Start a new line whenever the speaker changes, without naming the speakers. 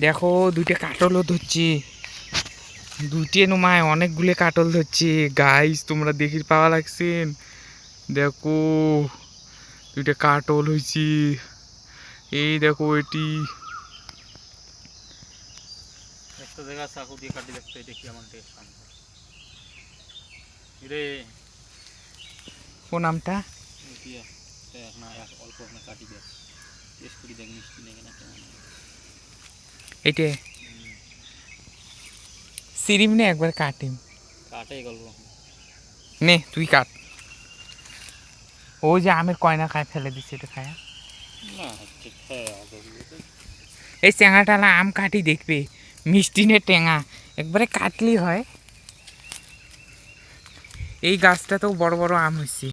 দেখো দুইটা কাটলও ধরছি, দুইটে নমায় অনেকগুলো কাটল ধরছি গাইস, তোমরা দেখি পাওয়া লাগছেন। দেখো দুইটা কাটল হয়েছি, এই দেখো এটি
একটা জায়গা চাকু দিয়ে কাটি দেখতে দেখি আমার রে
কোন নামটা
অল্প কাটি দেখ টেস্ট করি দেখ মিষ্টি নেই না কেমন
এইটে সিরিম নে একবার কাটিম
কাটাই গল্প
নে তুই কাট। ওই যে আমের কয়না খায় ফেলে দিচ্ছে, এটা খায়
না
এই চ্যাঙাটালা আম কাটি দেখবে মিষ্টি নে টেঙা একবারে কাটলি হয়। এই গাছটা তো বড় বড় আম হয়েছে।